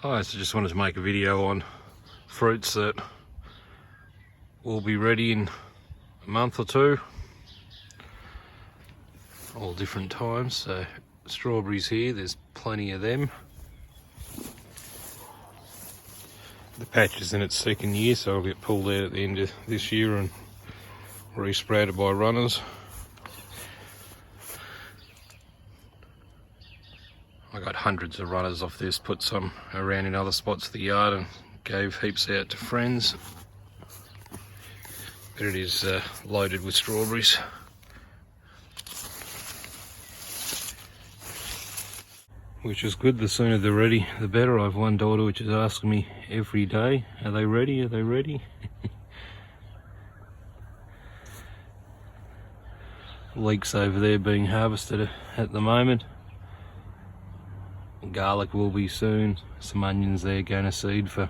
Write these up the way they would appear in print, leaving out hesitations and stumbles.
Hi, so just wanted to make a video on fruits that will be ready in a month or two, all different times. So strawberries here, there's plenty of them. The patch is in its second year, so it'll get pulled out at the end of this year and re-sprouted by runners. I got hundreds of runners off this, put some around in other spots of the yard and gave heaps out to friends. But it is loaded with strawberries. Which is good, the sooner they're ready the better. I have one daughter which is asking me every day, are they ready, are they ready? Leeks over there being harvested at the moment. Garlic will be soon. Some onions there going to seed for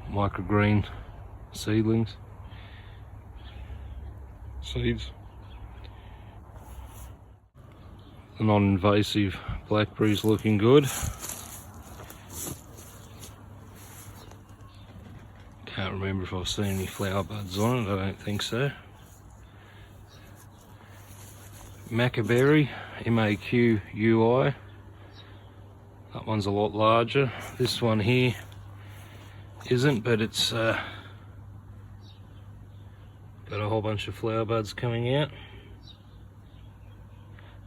microgreen seeds. The non-invasive blackberries looking good. Can't remember if I've seen any flower buds on it, I don't think so. Macaberry, M-A-Q-U-I. That one's a lot larger. This one here isn't, but it's got a whole bunch of flower buds coming out.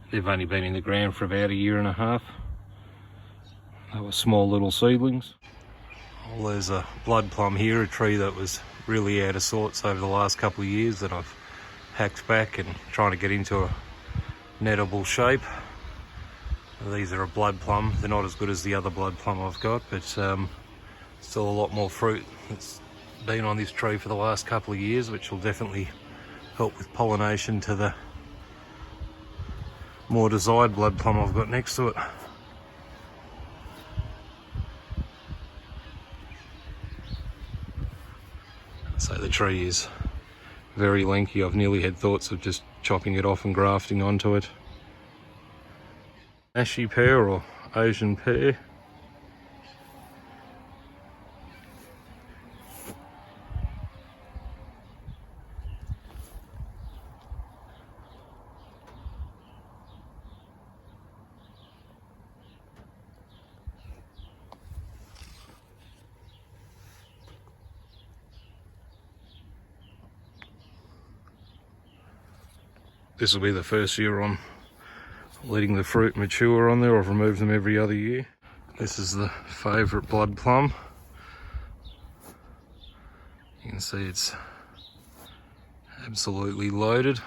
They've only been in the ground for about a year and a half. They were small little seedlings. Oh, there's a blood plum here, a tree that was really out of sorts over the last couple of years that I've hacked back and trying to get into a nettable shape. These are a blood plum. They're not as good as the other blood plum I've got, but still a lot more fruit that's been on this tree for the last couple of years, which will definitely help with pollination to the more desired blood plum I've got next to it. So the tree is very lanky. I've nearly had thoughts of just chopping it off and grafting onto it. Ashy pear or Asian pear. This will be the first year I'm letting the fruit mature on there. I've removed them every other year. This is the favourite blood plum. You can see it's absolutely loaded.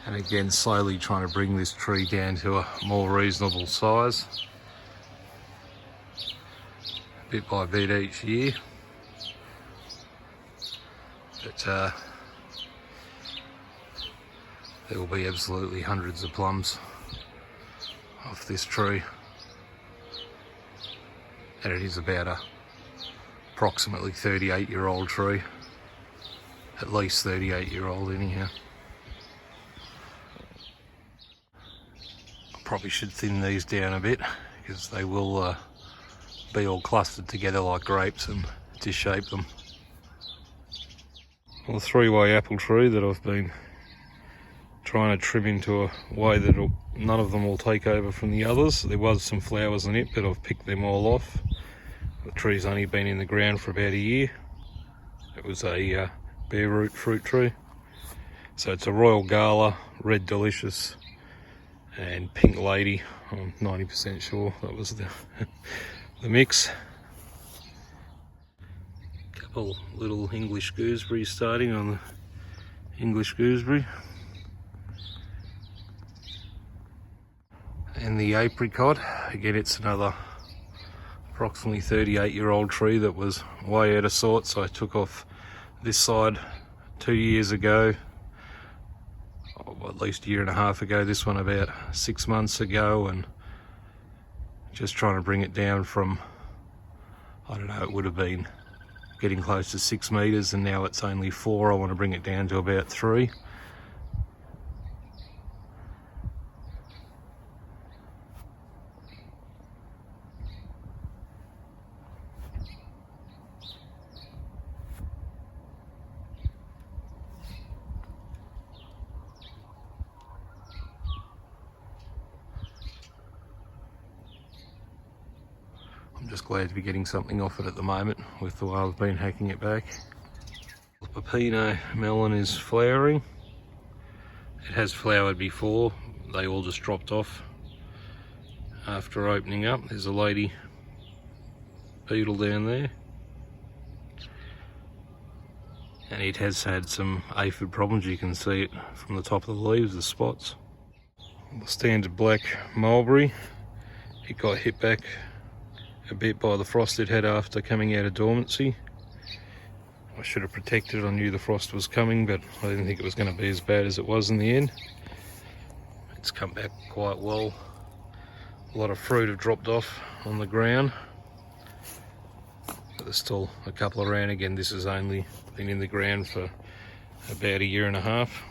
And again, slowly trying to bring this tree down to a more reasonable size, bit by bit each year. But there will be absolutely hundreds of plums off this tree, and it is about a approximately 38-year-old tree, at least 38-year-old anyhow. Probably should thin these down a bit because they will be all clustered together like grapes and disshape them. Well, the three-way apple tree that I've been trying to trim into a way that none of them will take over from the others. There was some flowers in it, but I've picked them all off. The tree's only been in the ground for about a year. It was a bare root fruit tree. So it's a Royal Gala, Red Delicious, and Pink Lady. I'm 90% sure that was the mix. Couple little English gooseberries starting on the English gooseberry. And the apricot, again it's another approximately 38-year-old tree that was way out of sorts. I took off this side 2 years ago. at least a year and a half ago, this one about 6 months ago, and just trying to bring it down from, I don't know, it would have been getting close to 6 meters, and now it's only 4. I want to bring it down to about 3. I'm just glad to be getting something off it at the moment with the way I've been hacking it back. The Pepino melon is flowering. It has flowered before. They all just dropped off after opening up. There's a lady beetle down there. And it has had some aphid problems. You can see it from the top of the leaves, the spots. The standard black mulberry, it got hit back a bit by the frost it had after coming out of dormancy. I should have protected it. I knew the frost was coming, but I didn't think it was going to be as bad as it was in the end. It's come back quite well. A lot of fruit have dropped off on the ground, but there's still a couple around. Again, this has only been in the ground for about a year and a half.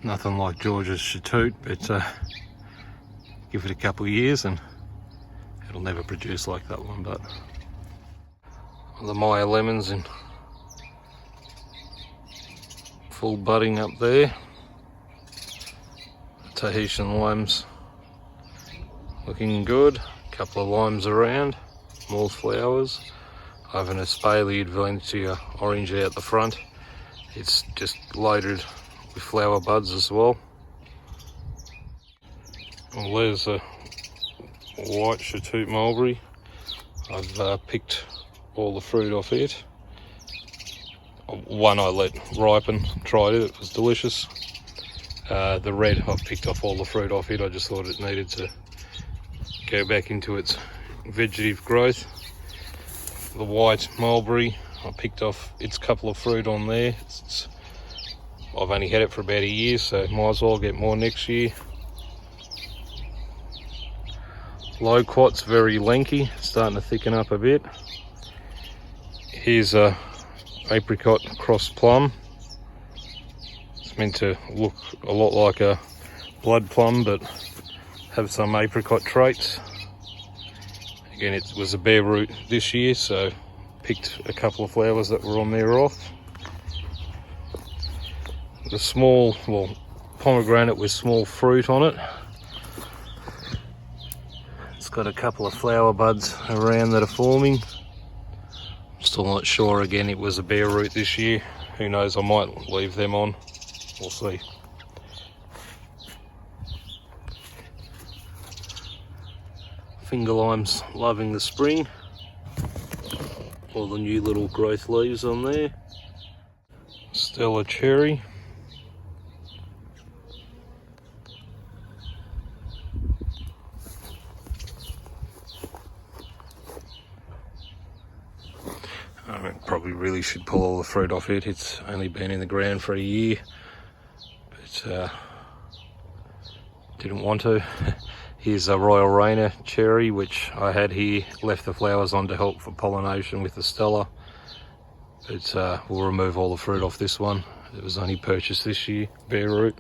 Nothing like George's Chatoot, but give it a couple of years and it'll never produce like that one. But the Maya lemons in full budding up there. Tahitian limes looking good. A couple of limes around, more flowers. I have an Espaliad Valencia orange out the front. It's just loaded with flower buds as well. Well, there's a white Chatoot mulberry. I've picked all the fruit off it. One I let ripen, tried it, it was delicious. The red, I've picked off all the fruit off it. I just thought it needed to go back into its vegetative growth. The white mulberry, I picked off its couple of fruit on there. I've only had it for about a year, so might as well get more next year. Loquat's very lanky, starting to thicken up a bit. Here's a apricot cross plum. It's meant to look a lot like a blood plum, but have some apricot traits. Again, it was a bare root this year, so picked a couple of flowers that were on there off. The small, well, pomegranate with small fruit on it. It's got a couple of flower buds around that are forming. Still not sure. Again, it was a bare root this year. Who knows, I might leave them on. We'll see. Finger limes loving the spring. All the new little growth leaves on there. Stella cherry. I probably really should pull all the fruit off it. It's only been in the ground for a year, but didn't want to. Here's a Royal Rainer cherry, which I had here, left the flowers on to help for pollination with the Stella, but we'll remove all the fruit off this one. It was only purchased this year, bare root.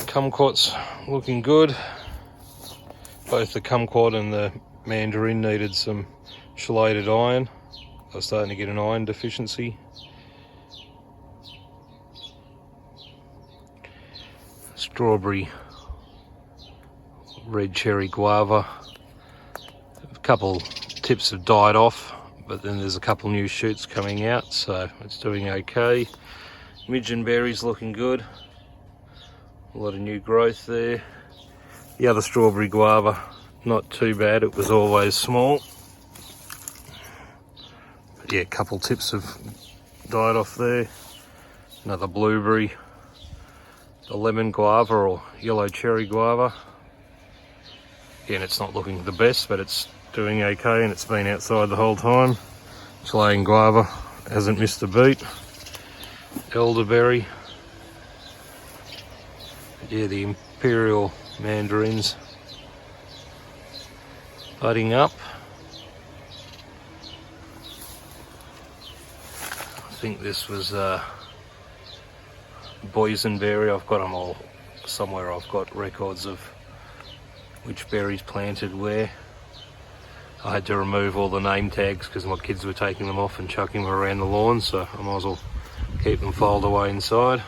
Kumquat's looking good. Both the kumquat and the mandarin needed some chelated iron. I was starting to get an iron deficiency. Strawberry, red cherry guava. A couple tips have died off, but then there's a couple new shoots coming out, so it's doing okay. Midgeonberry's looking good. A lot of new growth there. The other strawberry guava, not too bad. It was always small. But yeah, a couple tips have died off there. Another blueberry. The lemon guava or yellow cherry guava. Again, it's not looking the best, but it's doing okay, and it's been outside the whole time. Chilean guava hasn't missed a beat. Elderberry. Yeah, the imperial mandarins budding up. I think this was boysenberry. I've got them all somewhere. I've got records of which berries planted where. I had to remove all the name tags because my kids were taking them off and chucking them around the lawn, so I might as well keep them filed away inside.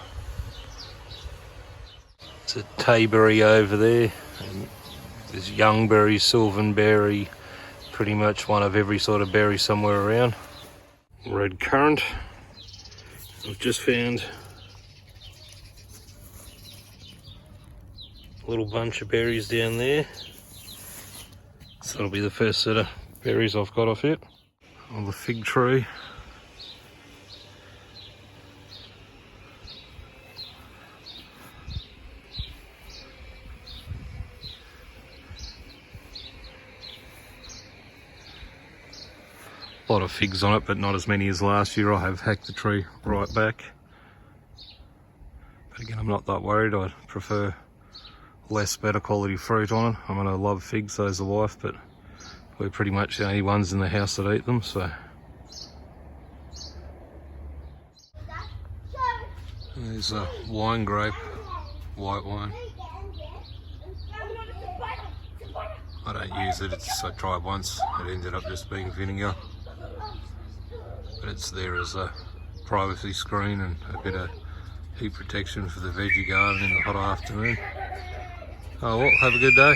It's a tayberry over there. And there's youngberry, sylvanberry, pretty much one of every sort of berry somewhere around. Red currant. I've just found a little bunch of berries down there. So that'll be the first set of berries I've got off it. On the fig tree. A lot of figs on it, but not as many as last year. I have hacked the tree right back. But again, I'm not that worried. I prefer less better quality fruit on it. I mean, I love figs, so's the wife, but we're pretty much the only ones in the house that eat them, so. There's a wine grape, white wine. I don't use it, I tried once, it ended up just being vinegar. But it's there as a privacy screen and a bit of heat protection for the veggie garden in the hot afternoon. Oh well, have a good day.